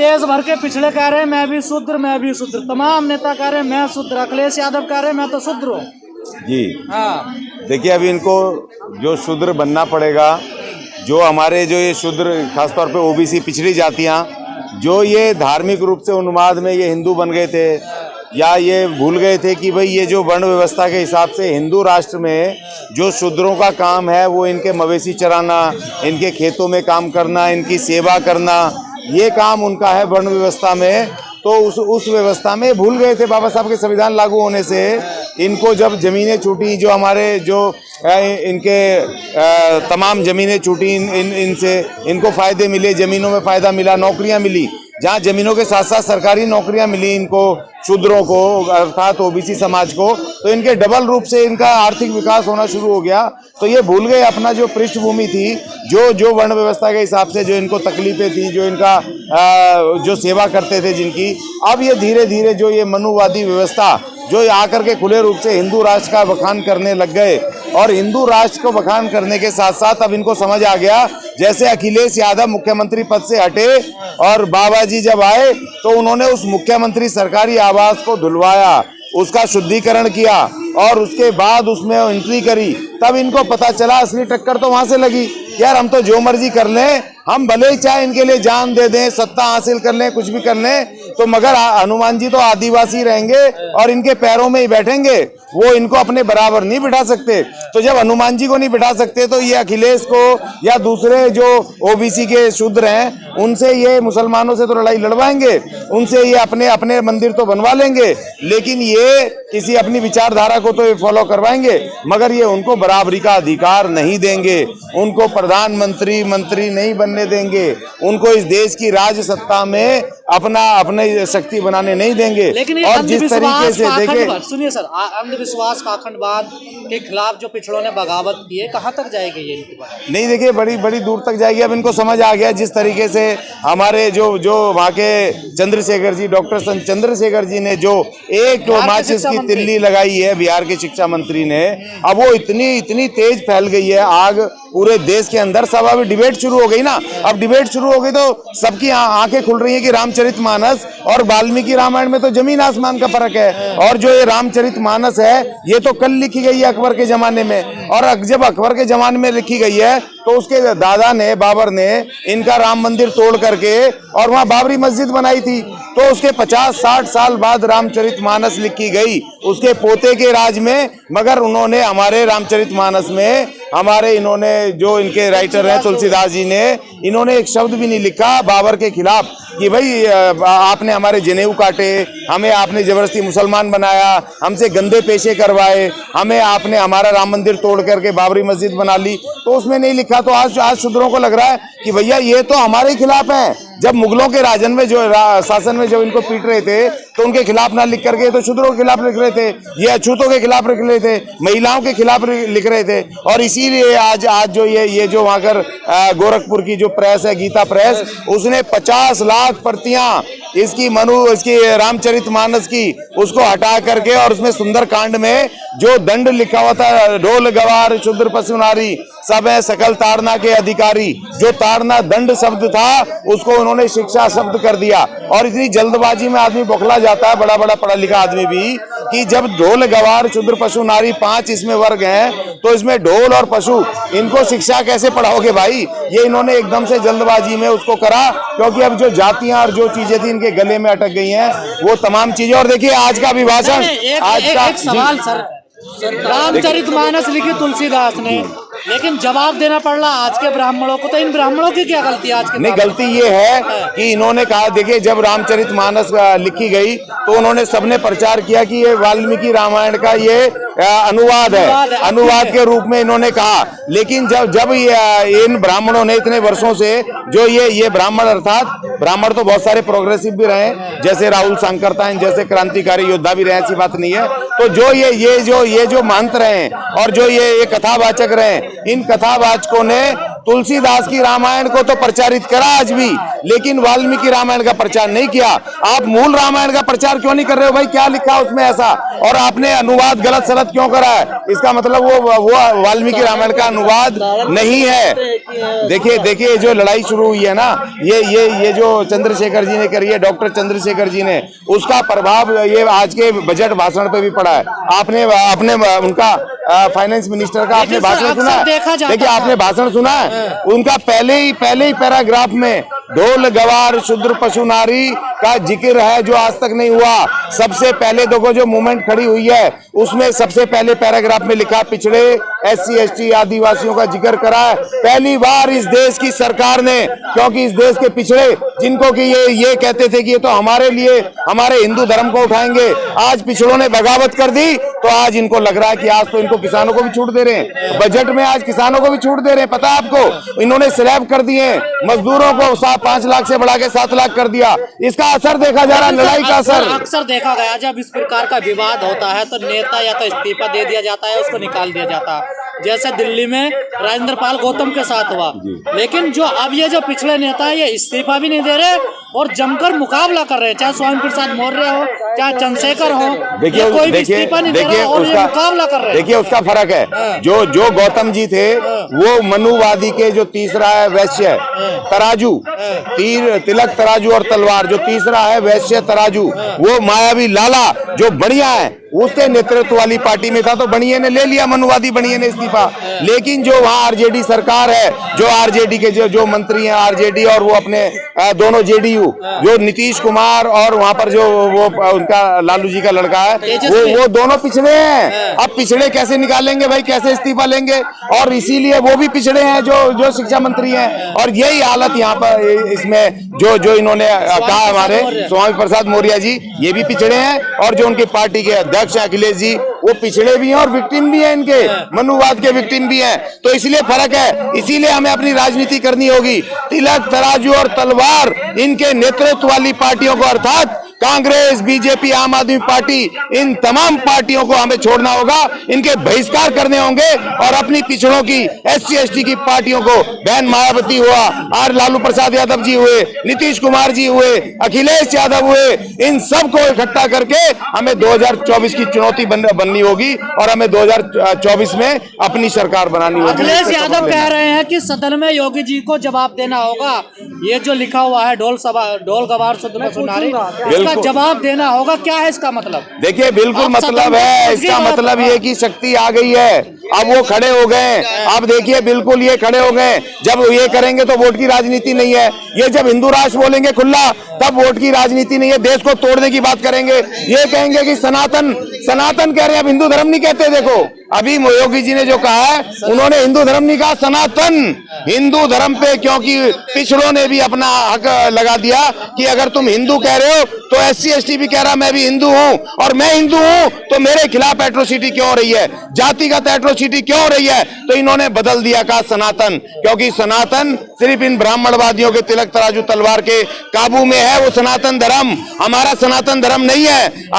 देश भर के पिछड़े कह रहे हैं मैं भी शूद्र, तमाम नेता कह रहे हैं मैं शूद्र, अखिलेश यादव कह रहे हैं मैं तो शूद्र हूँ जी। हाँ देखिए, अभी इनको जो शूद्र बनना पड़ेगा, जो हमारे जो ये शूद्र खासतौर पे ओबीसी पिछड़ी जातियाँ, जो ये धार्मिक रूप से उन्माद में ये हिंदू बन गए थे या ये भूल गए थे कि भाई ये जो वर्ण व्यवस्था के हिसाब से हिंदू राष्ट्र में जो शूद्रों का काम है वो इनके मवेशी चराना, इनके खेतों में काम करना, इनकी सेवा करना, ये काम उनका है वर्ण व्यवस्था में। तो उस व्यवस्था में भूल गए थे। बाबा साहब के संविधान लागू होने से इनको जब जमीनें छूटी, जो हमारे जो इनके तमाम जमीनें छूटी, इनसे इनको फ़ायदे मिले, ज़मीनों में फ़ायदा मिला, नौकरियां मिली, जहां ज़मीनों के साथ साथ सरकारी नौकरियां मिली इनको, शूद्रों को अर्थात ओबीसी समाज को, तो इनके डबल रूप से इनका आर्थिक विकास होना शुरू हो गया। तो ये भूल गए अपना जो पृष्ठभूमि थी, जो वर्ण व्यवस्था के हिसाब से जो इनको तकलीफें थी, जो इनका जो सेवा करते थे जिनकी, अब ये धीरे धीरे जो ये मनुवादी व्यवस्था जो आकर के खुले रूप से हिंदू राष्ट्र का बखान करने लग गए, और हिंदू राष्ट्र को बखान करने के साथ साथ अब इनको समझ आ गया, जैसे अखिलेश यादव मुख्यमंत्री पद से हटे और बाबा जी जब आए तो उन्होंने उस मुख्यमंत्री सरकारी आवास को धुलवाया, उसका शुद्धिकरण किया और उसके बाद उसमें एंट्री करी, तब इनको पता चला असली टक्कर तो वहां से लगी। यार हम तो जो मर्जी कर लें, हम भले ही चाहे इनके लिए जान दे दें, सत्ता हासिल कर लें, कुछ भी कर लें, तो मगर हनुमान जी तो आदिवासी रहेंगे और इनके पैरों में ही बैठेंगे, वो इनको अपने बराबर नहीं बिठा सकते। तो जब हनुमान जी को नहीं बिठा सकते तो ये अखिलेश को या दूसरे जो ओबीसी के शूद्र हैं उनसे, ये मुसलमानों से तो लड़ाई लड़वाएंगे, उनसे ये अपने अपने मंदिर तो बनवा लेंगे, लेकिन ये किसी अपनी विचारधारा को तो ये फॉलो करवाएंगे, मगर ये उनको बराबरी का अधिकार नहीं देंगे, उनको प्रधानमंत्री मंत्री नहीं बनने देंगे, उनको इस देश की राज सत्ता में अपने शक्ति बनाने नहीं देंगे। लेकिन और जिस तरीके से देखिए, सुनिए सर, अंधविश्वास पाखंडवाद के खिलाफ जो पिछड़ों ने बगावत की है, कहाँ तक जाएगी ये इनकी बात? नहीं, देखिए बड़ी दूर तक जाएगी। अब इनको समझ आ गया, जिस तरीके से हमारे जो वहाँ के चंद्रशेखर जी, डॉक्टर चंद्रशेखर जी ने जो एक माचिस की तिल्ली लगाई है बिहार के शिक्षा मंत्री ने, अब वो इतनी तेज फैल गई है आग पूरे देश के अंदर। सब अभी डिबेट शुरू हो गई ना, अब डिबेट शुरू हो गई तो सबकी आंखें खुल रही है कि रामचरितमानस और वाल्मीकि रामायण में तो जमीन आसमान का फर्क है। और जो ये रामचरितमानस है ये तो कल लिखी गई है अकबर के जमाने में, और जब अकबर के जमाने में लिखी गई है तो उसके दादा ने, बाबर ने, इनका राम मंदिर तोड़ करके और वहां बाबरी मस्जिद बनाई थी। तो उसके 50-60 साल बाद रामचरितमानस लिखी गई उसके पोते के राज में, मगर उन्होंने हमारे रामचरितमानस में हमारे इन्होंने जो इनके राइटर हैं तुलसीदास जी ने, इन्होंने एक शब्द भी नहीं लिखा बाबर के खिलाफ कि भाई आपने हमारे जनेऊ काटे, हमें आपने जबरदस्ती मुसलमान बनाया, हमसे गंदे पेशे करवाए, हमें आपने हमारा राम मंदिर तोड़ करके बाबरी मस्जिद बना ली, तो उसमें नहीं लिखा। तो आज शूद्रों को लग रहा है कि भैया ये तो हमारे खिलाफ है। जब मुगलों के राजन में जो शासन में जब इनको पीट रहे थे तो उनके खिलाफ ना लिख करके तो शूद्रों के खिलाफ लिख रहे थे, ये अछूतों के खिलाफ लिख रहे थे, महिलाओं के खिलाफ लिख रहे थे। और इसीलिए आज जो ये जो वहां कर गोरखपुर की जो प्रेस है, गीता प्रेस, उसने 50 लाख प्रतियां इसकी रामचरितमानस की उसको हटा करके, और उसमें सुंदरकांड में जो दंड लिखा हुआ था, ढोल गवार शूद्र पशु नारी सब है सकल ताड़ना के अधिकारी, जो ताड़ना दंड शब्द था उसको उन्होंने शिक्षा शब्द कर दिया। और इतनी जल्दबाजी में आदमी बौखला जाता है, बड़ा पढ़ा लिखा आदमी भी, कि जब ढोल गवार शूद्र पशु नारी 5 इसमें वर्ग हैं, तो इसमें ढोल और पशु, इनको शिक्षा कैसे पढ़ाओगे भाई? ये इन्होंने एकदम से जल्दबाजी में उसको करा, क्योंकि अब जो जातियां और जो चीजें थी इनके गले में अटक गई हैं, वो तमाम चीजें। और देखिए आज का अभिभाषण, आज का सवाल सर, रामचरितमानस लिखी तुलसीदास ने, लेकिन जवाब देना पड़ रहा आज के ब्राह्मणों को, तो इन ब्राह्मणों की क्या गलती है आज के? नहीं, गलती ये है कि इन्होंने कहा, देखिए जब रामचरितमानस लिखी गई तो उन्होंने सबने प्रचार किया कि ये वाल्मीकि रामायण का ये अनुवाद है, अनुवाद के रूप में इन्होंने कहा। लेकिन जब इन ब्राह्मणों ने इतने वर्षों से जो ये ब्राह्मण, अर्थात ब्राह्मण तो बहुत सारे प्रोग्रेसिव भी रहे, जैसे राहुल सांकरताइन जैसे क्रांतिकारी योद्धा भी रहे, ऐसी बात नहीं है। तो जो ये जो महंत रहे और जो ये कथावाचक रहे, इन कथावाचकों ने तुलसीदास की रामायण को तो प्रचारित करा आज भी, लेकिन वाल्मीकि रामायण का प्रचार नहीं किया। आप मूल रामायण का प्रचार क्यों नहीं कर रहे हो भाई? क्या लिखा उसमें ऐसा? और आपने अनुवाद गलत सलत क्यों करा है? इसका मतलब वो वाल्मीकि रामायण का अनुवाद नहीं है। देखिए जो लड़ाई शुरू हुई है ना, ये जो चंद्रशेखर जी ने करी है, डॉक्टर चंद्रशेखर जी ने, उसका प्रभाव ये आज के बजट भाषण पे भी पड़ा है। आपने अपने उनका फाइनेंस मिनिस्टर का आपने भाषण सुना है? देखिए आपने भाषण सुना है? उनका पहले ही पैराग्राफ में ढोल गवार शूद्र पशु नारी का जिक्र है जो आज तक नहीं हुआ। सबसे पहले देखो जो मूवमेंट खड़ी हुई है उसमें सबसे पहले पैराग्राफ में लिखा पिछड़े SC ST आदिवासियों का जिक्र करा है। पहली बार इस देश की सरकार ने, क्योंकि इस देश के पिछड़े जिनको कि ये कहते थे कि ये तो हमारे लिए हमारे हिंदू धर्म को उठाएंगे, आज पिछड़ों ने बगावत कर दी, तो आज इनको लग रहा है कि आज तो इनको किसानों को भी छूट दे रहे हैं। बजट में आज किसानों को भी छूट दे रहे हैं। पता है आपको? इन्होंने स्लैब कर दिए, मजदूरों को 5 लाख से बढ़ा के 7 लाख कर दिया। इसका असर देखा जा रहा है, लड़ाई का असर अक्सर देखा गया। जब इस प्रकार का विवाद होता है तो नेता या तो इस्तीफा दे दिया जाता है, उसको निकाल दिया जाता है, जैसे दिल्ली में राजेंद्र पाल गौतम के साथ हुआ। लेकिन जो अब ये जो पिछले नेता है ये इस्तीफा भी नहीं दे रहे और जमकर मुकाबला कर रहे हैं, चाहे स्वामी प्रसाद मौर्य हो, चाहे चंद्रशेखर हो, कोई भी इस्तीफा नहीं दे रहा और ये मुकाबला कर रहे हैं। देखिए उसका फर्क है। जो गौतम जी थे वो मनुवादी के जो तीसरा है वैश्य तराजू, तिलक तराजू और तलवार, जो तीसरा है वैश्य तराजू, वो मायावी लाला जो बढ़िया है उसके नेतृत्व वाली पार्टी में था, तो बनिए ने ले लिया, मनुवादी बनिए ने इस्तीफा। लेकिन जो वहाँ आरजेडी सरकार है, जो आरजेडी के जो मंत्री हैं आरजेडी और वो अपने दोनों जेडीयू, जो नीतीश कुमार और वहाँ पर जो वो उनका लालू जी का लड़का है, वो दोनों पिछड़े हैं। अब पिछड़े कैसे निकालेंगे भाई? कैसे इस्तीफा लेंगे? और इसीलिए वो भी पिछड़े हैं जो शिक्षा मंत्री हैं। और यही हालत यहाँ पर इसमें जो इन्होंने कहा, हमारे स्वामी प्रसाद मौर्य जी ये भी पिछड़े हैं, और जो उनकी पार्टी के अध्यक्ष अखिलेश जी वो पिछड़े भी हैं और विक्टिम भी हैं, इनके मनुवाद के विक्टिम भी हैं। तो इसलिए फर्क है, इसीलिए हमें अपनी राजनीति करनी होगी। तिलक तराजू और तलवार इनके नेतृत्व वाली पार्टियों को, अर्थात कांग्रेस, बीजेपी, आम आदमी पार्टी, इन तमाम पार्टियों को हमें छोड़ना होगा, इनके बहिष्कार करने होंगे और अपनी पिछड़ों की SC ST की पार्टियों को, बहन मायावती हुआ, आर लालू प्रसाद यादव जी हुए, नीतीश कुमार जी हुए, अखिलेश यादव हुए, इन सब को इकट्ठा करके हमें 2024 की चुनौती बननी होगी और हमें 2024 में अपनी सरकार बनानी होगी। अखिलेश यादव कह रहे हैं कि सदन में योगी जी को जवाब देना होगा। ये जो लिखा हुआ है ढोल गवार शूद्र पशु नारी, जवाब देना होगा। क्या है इसका मतलब? देखिए बिल्कुल मतलब है, इसका मतलब ये कि शक्ति आ गई है, अब वो खड़े हो गए। अब देखिए बिल्कुल ये खड़े हो गए। जब ये करेंगे तो वोट की राजनीति नहीं है। ये जब हिंदू राष्ट्र बोलेंगे खुला, तब वोट की राजनीति नहीं है। देश को तोड़ने की बात करेंगे, ये कहेंगे कि सनातन कह रहे हैं, अब हिंदू धर्म नहीं कहते। देखो अभी योगी जी ने जो कहा है, उन्होंने हिंदू धर्म नहीं कहा, सनातन हिंदू धर्म पे, क्योंकि पिछड़ों ने भी अपना हक लगा दिया कि अगर तुम हिंदू कह रहे हो तो SC ST भी कह रहा मैं भी हिंदू हूं, और मैं हिंदू हूं तो मेरे खिलाफ एट्रोसिटी क्यों हो रही है, जातिगत एट्रोसिटी क्यों हो रही है? तो इन्होंने बदल दिया, कहा सनातन, क्योंकि सनातन सिर्फ इन ब्राह्मणवादियों के तिलक तराजू तलवार के काबू में है। वो सनातन धर्म हमारा सनातन धर्म नहीं है।